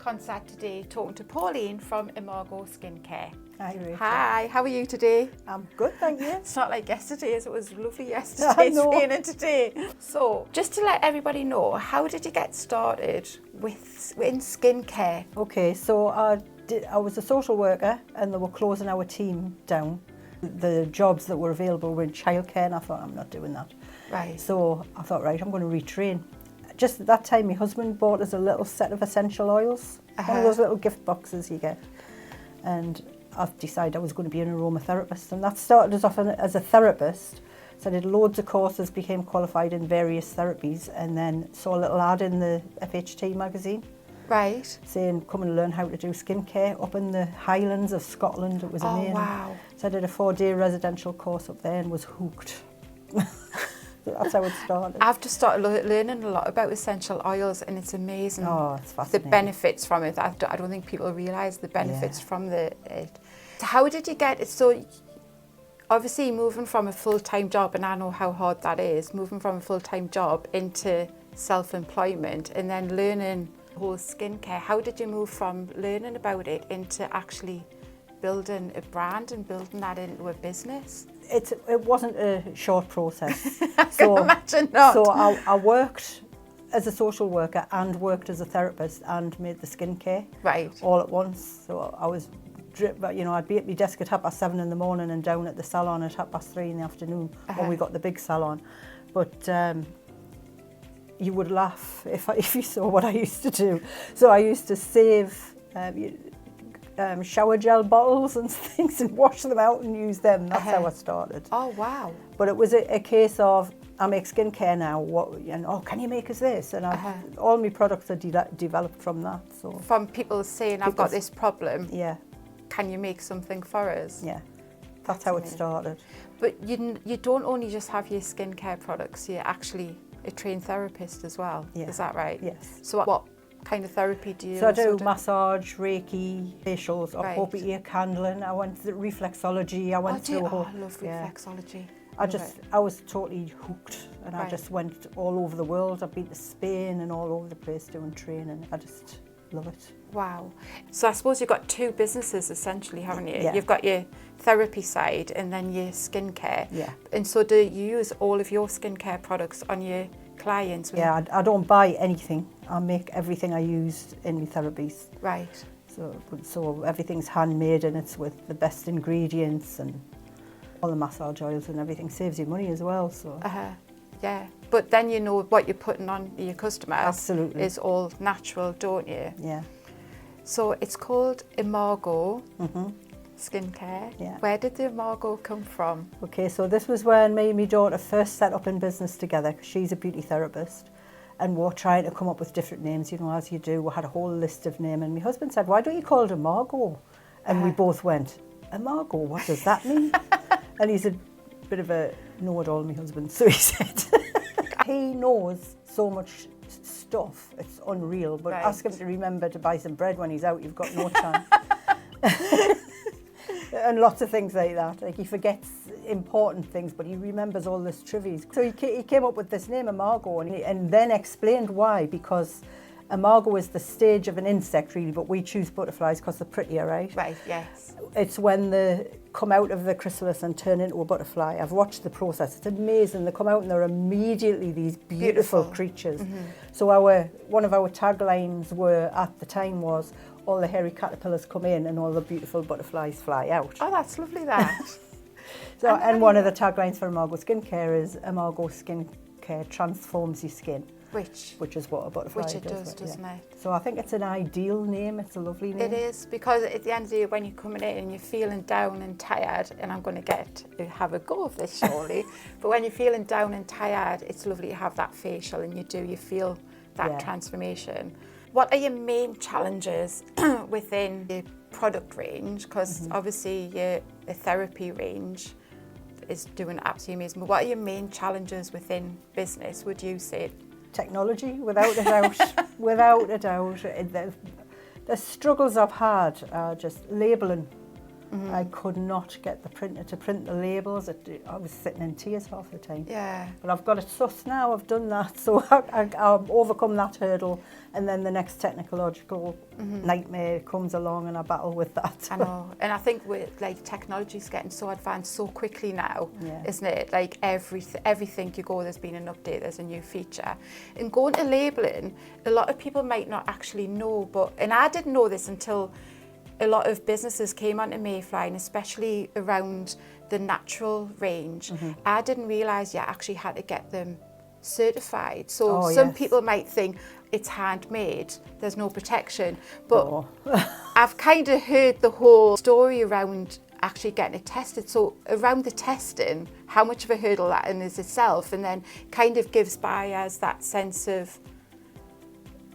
concert today talking to Pauline from Imago Skincare. Hi, Rachel. Hi, how are you today? I'm good, thank you. It's not like yesterday, as it was lovely yesterday. It's raining today. So, just to let everybody know, how did you get started in skincare? Okay, so I was a social worker and they were closing our team down. The jobs that were available were in childcare and I thought, I'm not doing that. Right. So I thought, right, I'm going to retrain. Just at that time, my husband bought us a little set of essential oils, one of those little gift boxes you get. And I decided I was going to be an aromatherapist, and that started us off as a therapist. So I did loads of courses, became qualified in various therapies, and then saw a little ad in the FHT magazine. Right. Saying, come and learn how to do skincare up in the Highlands of Scotland. It was amazing. Oh, wow. So I did a 4-day residential course up there and was hooked. That's how it started. I've just started learning a lot about essential oils, and it's amazing. Oh, it's the fascinating. benefits from it. I don't think people realise the benefits from it. So how did you get it? So obviously moving from a full-time job, and I know how hard that is, moving from a full-time job into self-employment and then learning whole skincare. How did you move from learning about it into actually building a brand and building that into a business? It wasn't a short process. I can imagine not. So I worked as a social worker and worked as a therapist and made the skincare all at once. So I was, I'd be at my desk at 7:30 in the morning and down at the salon at 3:30 in the afternoon when we got the big salon. But you would laugh if you saw what I used to do. So I used to save shower gel bottles and things and wash them out and use them. That's how I started. Oh, wow. But it was a case of, I make skincare now, can you make us this? And all my products are developed from that. So from people saying, I've got this problem. Yeah. Can you make something for us? Yeah. That's how it started. But you don't only just have your skincare products, you're actually a trained therapist as well. Yeah. Is that right? Yes. So what kind of therapy do you So I do massage, Reiki, facials, appropriate ear candling. I went through reflexology. I went through a whole... I love reflexology. I was totally hooked, and I just went all over the world. I've been to Spain and all over the place doing training. I just love it. Wow. So I suppose you've got two businesses essentially, haven't you? Yeah. You've got your therapy side and then your skincare. Yeah. And so do you use all of your skincare products on your clients? Yeah, I don't buy anything. I make everything I use in my therapies. Right. So everything's handmade and it's with the best ingredients, and all the massage oils and everything saves you money as well. So. Yeah, but then you know what you're putting on your customers. Absolutely. Is all natural, don't you? Yeah. So it's called Imago Skincare. Yeah. Where did the Imago come from? Okay, so this was when me and my daughter first set up in business together, because she's a beauty therapist, and we're trying to come up with different names, as you do. We had a whole list of names, and my husband said, why don't you call it Imago? And we both went, Imago, what does that mean? And he's a bit of a know-it-all, my husband, so he said, he knows so much stuff, it's unreal, but ask him to remember to buy some bread when he's out, you've got no chance. And lots of things like that. Like, he forgets important things, but he remembers all this trivia. So he came up with this name, Imago, and then explained why, because Imago is the stage of an insect, really, but we choose butterflies because they're prettier, right? Right, yes. It's when they come out of the chrysalis and turn into a butterfly. I've watched the process. It's amazing. They come out and they're immediately these beautiful creatures. So one of our taglines at the time was, all the hairy caterpillars come in and all the beautiful butterflies fly out. Oh, that's lovely, that. And one of the taglines for Imago Skincare is, Imago Skincare transforms your skin. Which is what a butterfly does. Which it does, doesn't it? So I think it's an ideal name. It's a lovely name. It is, because at the end of the day, when you're coming in and you're feeling down and tired, and I'm going to have a go of this surely, but when you're feeling down and tired, it's lovely to have that facial, and you feel that transformation. What are your main challenges within the product range? Because obviously your therapy range is doing absolutely amazing. But what are your main challenges within business, would you say? Technology, without a doubt. Without a doubt. The struggles I've had are just labelling. I could not get the printer to print the labels. I was sitting in tears half the time. Yeah. But I've got it sussed now, I've done that, so I've overcome that hurdle, and then the next technological nightmare comes along and I battle with that. I know, and I think with like technology's getting so advanced so quickly now, Yeah. isn't it? Like everything you go, there's been an update, there's a new feature. And going to labelling, a lot of people might not actually know, and I didn't know this until a lot of businesses came onto Mayfli, and especially around the natural range. I didn't realise you actually had to get them certified. So some people might think it's handmade, there's no protection. But I've kind of heard the whole story around actually getting it tested. So around the testing, how much of a hurdle that is itself, and then kind of gives buyers that sense of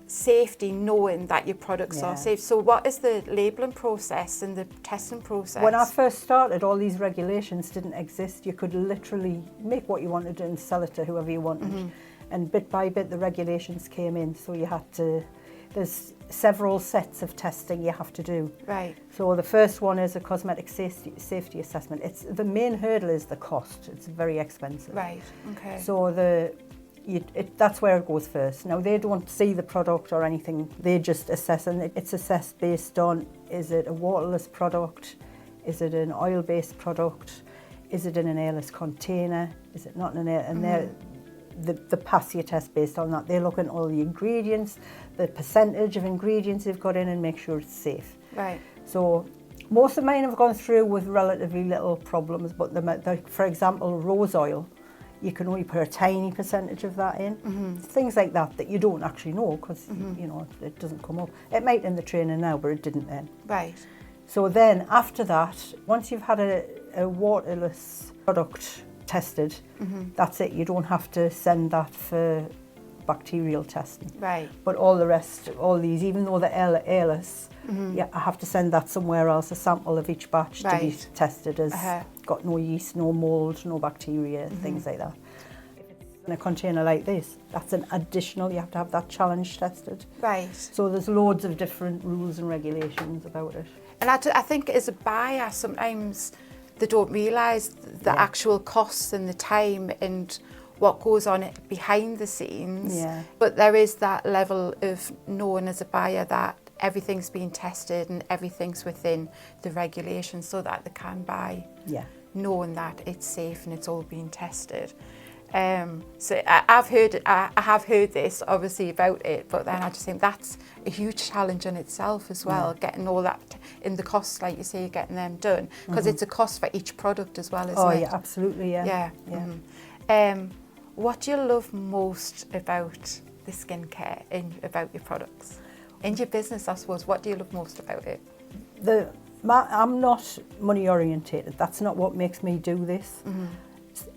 safety, knowing that your products are safe. So what is the labelling process and the testing process? When I first started, all these regulations didn't exist. You could literally make what you wanted and sell it to whoever you wanted. And bit by bit the regulations came in, so you had to, there's several sets of testing you have to do. Right. So the first one is a cosmetic safety assessment. The main hurdle is the cost. It's very expensive. Right, okay. So that's where it goes first. Now, they don't see the product or anything, they just assess, and it's assessed based on, is it a waterless product, is it an oil-based product, is it in an airless container, is it not in an air, and they pass your test based on that. They look at all the ingredients, the percentage of ingredients they've got in, and make sure it's safe. Right. So most of mine have gone through with relatively little problems, but for example, rose oil, you can only put a tiny percentage of that in. Things like that you don't actually know, because you know, it doesn't come up. It might in the training now, but it didn't then. Right. So then after that, once you've had a waterless product tested, that's it. You don't have to send that for bacterial testing. Right. But all the rest, all these, even though they're airless, I have to send that somewhere else, a sample of each batch to be tested as got no yeast, no mould, no bacteria, things like that. If it's in a container like this, that's an additional, you have to have that challenge tested. Right. So there's loads of different rules and regulations about it. And I think as a buyer, sometimes they don't realise the actual costs and the time and what goes on behind the scenes. Yeah. But there is that level of knowing as a buyer that everything's being tested and everything's within the regulations, so that they can buy, knowing that it's safe and it's all being tested. So I have heard this obviously about it, but then I just think that's a huge challenge in itself as well, getting all that in the costs, like you say, getting them done, because it's a cost for each product as well, isn't it? Oh yeah, absolutely, yeah. What do you love most about the skincare and about your products? In your business, I suppose, what do you love most about it? I'm not money orientated. That's not what makes me do this.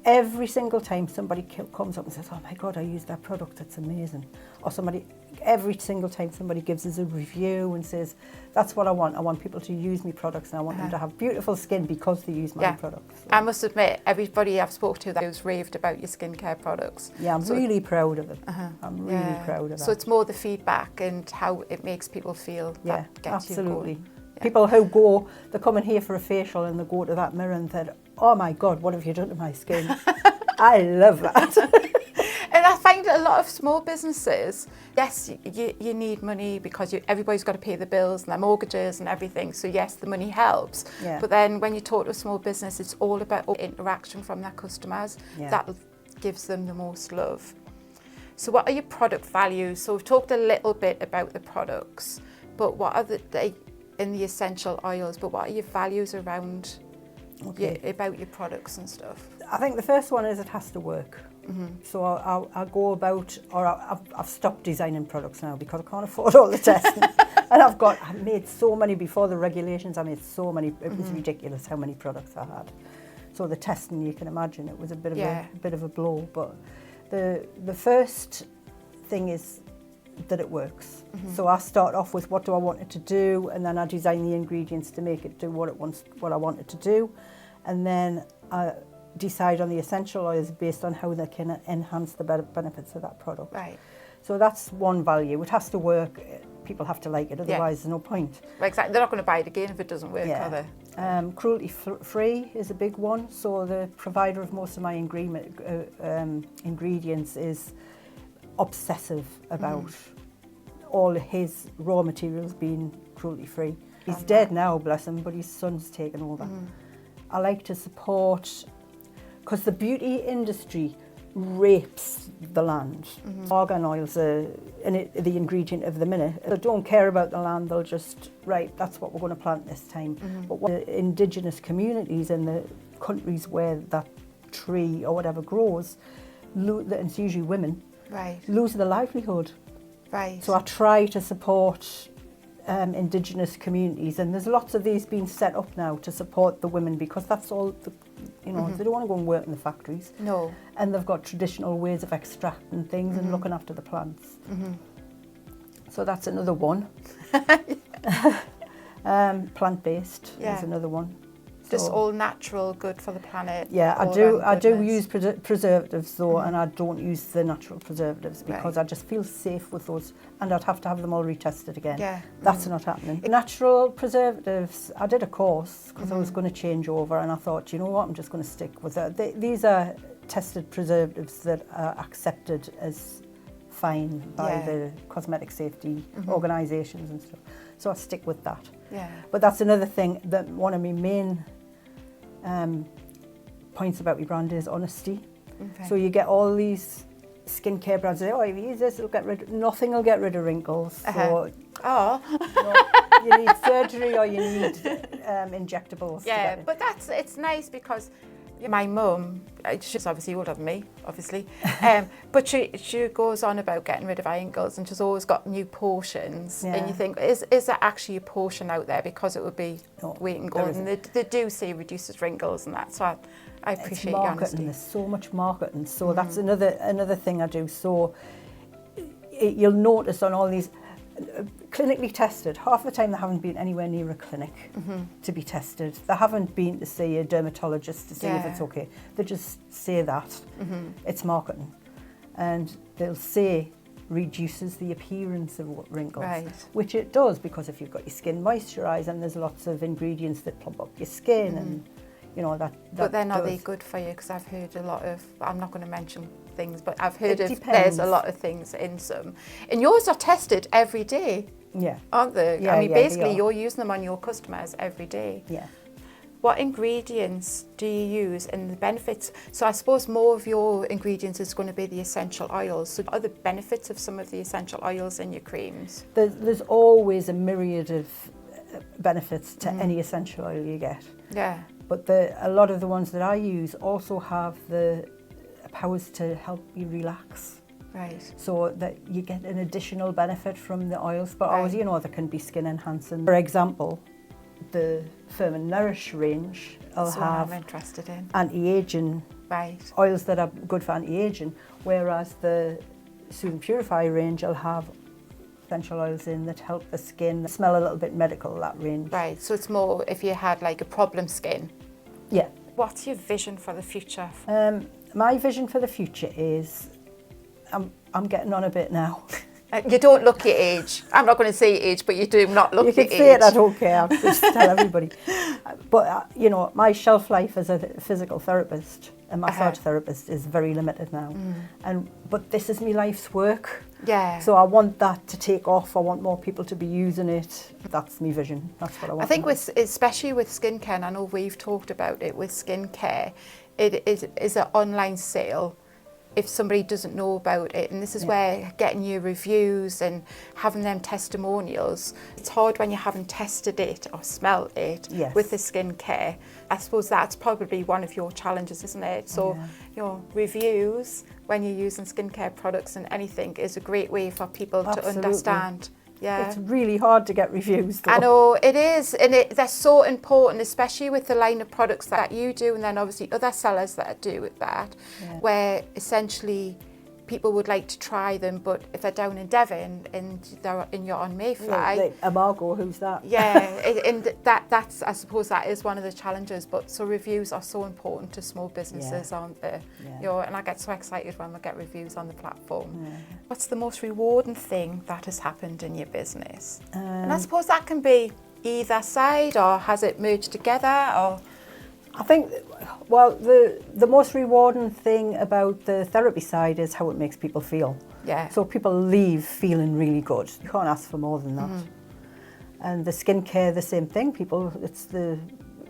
Every single time somebody comes up and says, oh my God, I used that product, it's amazing. Or every single time somebody gives us a review and says, that's what I want people to use my products, and I want them to have beautiful skin because they use my products. So. I must admit, everybody I've spoken to that has raved about your skincare products. Yeah, I'm really proud of it. I'm really proud of it. So it's more the feedback and how it makes people feel that gets absolutely. you going. Yeah. People who they come in here for a facial and they go to that mirror and think, oh my God, what have you done to my skin? I love that. And I find a lot of small businesses, yes, you need money because everybody's got to pay the bills and their mortgages and everything. So yes, the money helps. Yeah. But then when you talk to a small business, it's all about interaction from their customers. Yeah. That gives them the most love. So what are your product values? So we've talked a little bit about the products, but what are in the essential oils, but what are your values around about your products and stuff? I think the first one is it has to work. So I'll go about, or I've stopped designing products now because I can't afford all the testing. And I've made so many before the regulations. I made so many. It was ridiculous how many products I had. So the testing, you can imagine, it was a bit of a blow. But the first thing is that it works. So I start off with what do I want it to do, and then I design the ingredients to make it do what I want it to do, and then I decide on the essential oils based on how they can enhance the benefits of that product. Right. So that's one value. It has to work. people have to like it, otherwise there's no point. Exactly. They're not going to buy it again if it doesn't work, are they? Cruelty-free is a big one. So the provider of most of my ingredients is obsessive about all his raw materials being cruelty-free. He's dead now, bless him, but his son's taken over. I like to support, because the beauty industry rapes the land. Argan oils are the ingredient of the minute. They don't care about the land, they'll just, right, that's what we're going to plant this time. But the indigenous communities in the countries where that tree or whatever grows, and it's usually women, lose their livelihood. So I try to support indigenous communities, and there's lots of these being set up now to support the women, because that's all the, they don't want to go and work in the factories. No. And they've got traditional ways of extracting things and looking after the plants. So that's another one. Plant-based is another one. Just all natural, good for the planet. Yeah, I do use preservatives though, and I don't use the natural preservatives because I just feel safe with those, and I'd have to have them all retested again. That's not happening. Natural preservatives, I did a course because I was going to change over, and I thought, you know what, I'm just going to stick with it. These are tested preservatives that are accepted as fine by the cosmetic safety organisations and stuff. So I stick with that. But that's another thing, that one of my main points about my brand is honesty. So you get all these skincare brands say, oh, if you use this, nothing will get rid of wrinkles. So you need surgery or you need injectables. But it's nice because my mum, she's obviously older than me, obviously, but she goes on about getting rid of wrinkles, and she's always got new potions. And you think, is there actually a potion out there? Because it would be weight and gold, and they do say reduces wrinkles and that. So I appreciate your honesty. There's so much marketing. So that's another thing I do. So you'll notice on all these clinically tested, half the time they haven't been anywhere near a clinic to be tested. They haven't been to see a dermatologist to see if it's okay. They just say that. It's marketing. And they'll say reduces the appearance of wrinkles, which it does, because if you've got your skin moisturised, and there's lots of ingredients that plump up your skin and that But then are they good for you? Because I've heard a lot of, I'm not going to mention things, but I've heard there's a lot of things in some. And yours are tested every day, aren't they? I mean, basically you're using them on your customers every day. What ingredients do you use and the benefits? So I suppose more of your ingredients is going to be the essential oils. So what are the benefits of some of the essential oils in your creams? There's always a myriad of benefits to any essential oil you get. But a lot of the ones that I use also have the powers to help you relax. So that you get an additional benefit from the oils. But always, there can be skin enhancing. For example, the Firm and Nourish range will have anti-aging oils that are good for anti-aging, whereas the Soothe and Purify range will have essential oils in that help the skin smell a little bit medical, that range. So it's more if you had like a problem skin. What's your vision for the future? My vision for the future is, I'm getting on a bit now. You don't look your age. I'm not going to say your age, but you do not look your age. You can say it, I don't care. I'll just tell everybody. But, my shelf life as a physical therapist, a massage therapist, is very limited now. But this is my life's work. So I want that to take off. I want more people to be using it. That's my vision. That's what I want. I think especially with skincare, and I know we've talked about it with skincare, it is an online sale. If somebody doesn't know about it, and this is where getting your reviews and having them testimonials, it's hard when you haven't tested it or smelled it with the skincare. I suppose that's probably one of your challenges, isn't it? So your reviews when you're using skincare products and anything is a great way for people to understand. It's really hard to get reviews though. I know it is, and they're so important, especially with the line of products that you do, and then obviously other sellers that do with that, where essentially people would like to try them, but if they're down in Devon and you're on Mayfli, Imago, who's that? yeah, and that's, I suppose that is one of the challenges. But so reviews are so important to small businesses, aren't they? Yeah. You know, and I get so excited when we get reviews on the platform. Yeah. What's the most rewarding thing that has happened in your business? And I suppose that can be either side, or has it merged together, or? I think, well, the most rewarding thing about the therapy side is how it makes people feel. Yeah. So people leave feeling really good. You can't ask for more than that. And the skincare, the same thing. It's the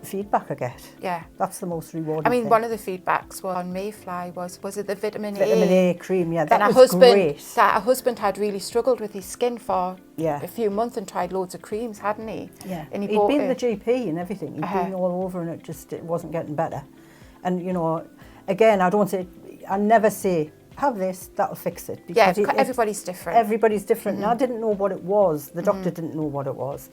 feedback I get. Yeah. That's the most rewarding I mean, thing. one of the feedbacks on Mayfli was it the vitamin A? Vitamin A cream, yeah, that was great. great. That her husband had really struggled with his skin for a few months and tried loads of creams, hadn't he? Yeah, and he'd been to the GP and everything. He'd been all over, and it wasn't getting better. And you know, again, I nehave say, have this, that'll fix it. Because everybody's different. Everybody's different. And I didn't know what it was. The doctor didn't know what it was.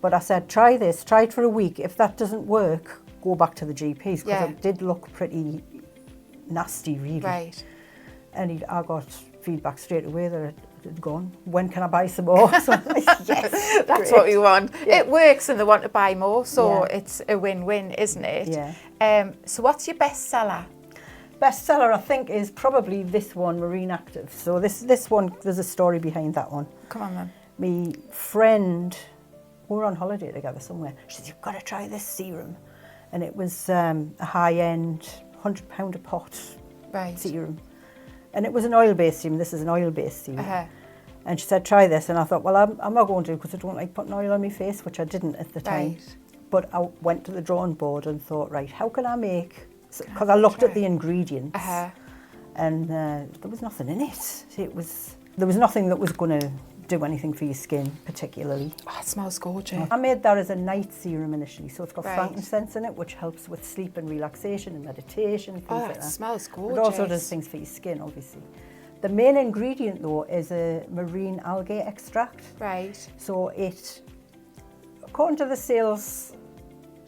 But I said, try this, try it for a week. If that doesn't work, go back to the GPs, because it did look pretty nasty, really. Right. And I got feedback straight away that it had gone. When can I buy some more? So I'm like, yes, that's what we want. Yeah. It works and they want to buy more, so it's a win-win, isn't it? Yeah. So what's your bestseller? Bestseller, I think, is probably this one, Marine Active. So this one, there's a story behind that one. Come on, then. My friend, we were on holiday together somewhere. She said, you've got to try this serum. And it was a high-end, £100 a pot serum. And it was an oil-based serum. This is an oil-based serum. And she said, try this. And I thought, well, I'm not going to, because I don't like putting oil on my face, which I didn't at the time. But I went to the drawing board and thought, right, how can I make... Because I looked at the ingredients, and there was nothing in it. There was nothing that was going to do anything for your skin, particularly. Oh, it smells gorgeous. I made that as a night serum initially, so it's got frankincense in it, which helps with sleep and relaxation and meditation, things like that. It smells gorgeous. It also does things for your skin, obviously. The main ingredient, though, is a marine algae extract. Right. So according to the sales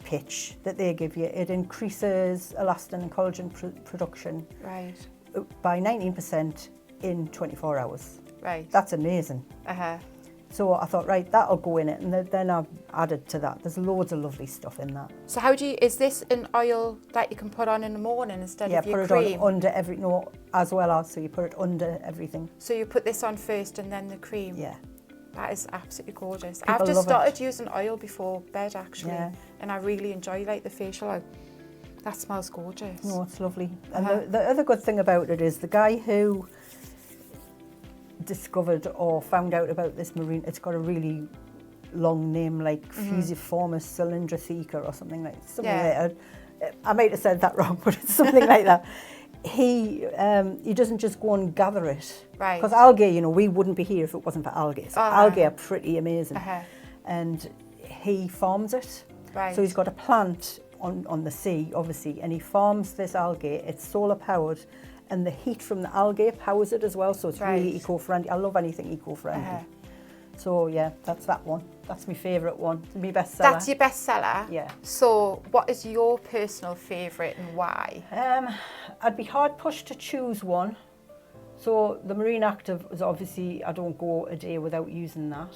pitch that they give you, it increases elastin and collagen production by 19% in 24 hours. Right. That's amazing. So I thought, right, that'll go in it, and then I've added to that. There's loads of lovely stuff in that. So is this an oil that you can put on in the morning instead of your cream? Yeah, cream? put it on as well as, so you put it under everything. So you put this on first and then the cream? Yeah. That is absolutely gorgeous. People I've just started it. using oil before bed, actually, and I really enjoy the facial oil. That smells gorgeous. No, it's lovely. And the other good thing about it is the guy who discovered or found out about this marine, it's got a really long name, like Fusiformis cylindritheca or something like that. I might have said that wrong, but it's something like that. He doesn't just go and gather it. Right. Because algae, we wouldn't be here if it wasn't for algae. So algae are pretty amazing. And he farms it. Right. So he's got a plant on the sea, obviously, and he farms this algae. It's solar powered, and the heat from the algae powers it as well. So it's really eco-friendly. I love anything eco-friendly. So yeah, that's that one. That's my favourite one. My bestseller. That's your bestseller? Yeah. So what is your personal favourite and why? I'd be hard pushed to choose one. So the Marine Active is obviously, I don't go a day without using that.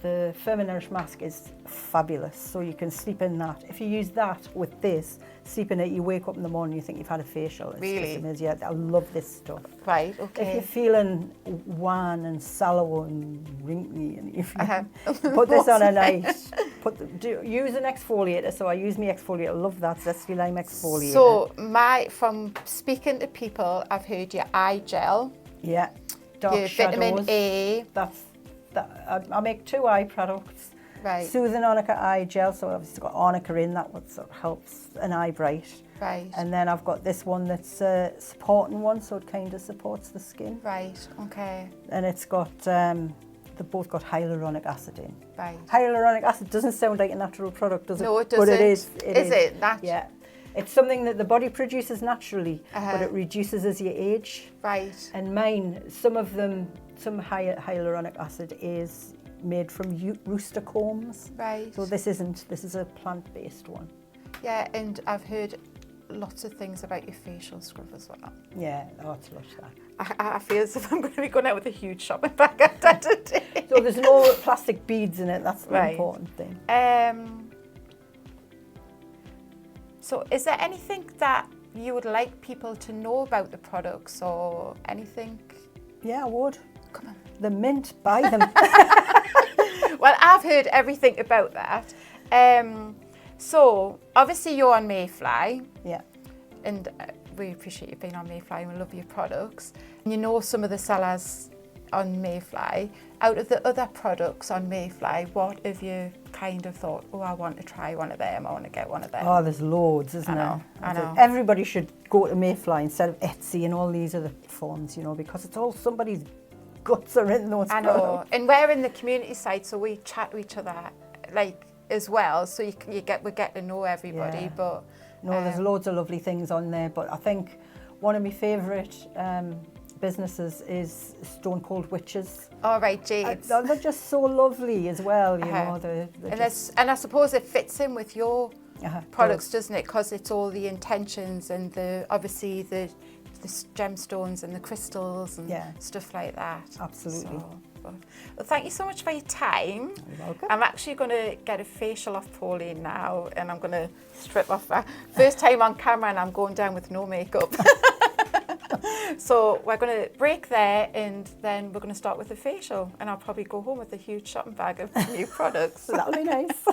The Firminourish mask is fabulous, so you can sleep in that. If you use that with this, sleep in it, you wake up in the morning, you think you've had a facial. It's really? Just amazing. Yeah, I love this stuff. Right, okay. If you're feeling wan and sallow and wrinkly, and put this on a night. Use an exfoliator. So I use my exfoliator. I love that zesty lime exfoliator. So from speaking to people, I've heard your eye gel. Yeah. Dark your shadows. vitamin A. I make 2 eye products. Right. Soothing Arnica eye gel, so obviously it's got arnica in, that what sort of helps an eye bright. Right. And then I've got this one that's a supporting one, so it kind of supports the skin. Right, okay. And it's got, they've both got hyaluronic acid in. Right. Hyaluronic acid doesn't sound like a natural product, does it? No, it doesn't. But it is. Is it? Yeah. It's something that the body produces naturally, but it reduces as you age. Right. And mine, some hyaluronic acid is made from rooster combs. Right. So this is a plant-based one. Yeah, and I've heard lots of things about your facial scrub as well. Yeah, it's lush that. I feel as if I'm going to be going out with a huge shopping bag at the end of the day. So there's no plastic beads in it, that's the Right. important thing. So is there anything that you would like people to know about the products or anything? Yeah, I would. Come on. The mint, buy them. Well, I've heard everything about that. So obviously you're on Mayfli. Yeah. And we appreciate you being on Mayfli and we love your products. And you know some of the sellers on Mayfli. Out of the other products on Mayfli, what have you kind of thought, oh, I want to try one of them, I want to get one of them? Oh, there's loads, isn't I there? know. Everybody should go to Mayfli instead of Etsy and all these other forms, you know, because it's all somebody's guts are in those I know. products. And we're in the community side, so we chat to each other like as well, so we get to know everybody. Yeah. But No, there's loads of lovely things on there, but I think one of my favourite businesses is Stone Cold Witches. all right, Jades. They're just so lovely as well, you Uh-huh. know. They're And I suppose it fits in with your products, does. doesn't it? Because it's all the intentions and obviously the gemstones and the crystals and stuff like that. Absolutely. Well, thank you so much for your time. You're welcome. I'm actually going to get a facial off Pauline now, and I'm going to strip off her. First time on camera, and I'm going down with no makeup. So we're going to break there, and then we're going to start with the facial, and I'll probably go home with a huge shopping bag of new products. That'll be nice.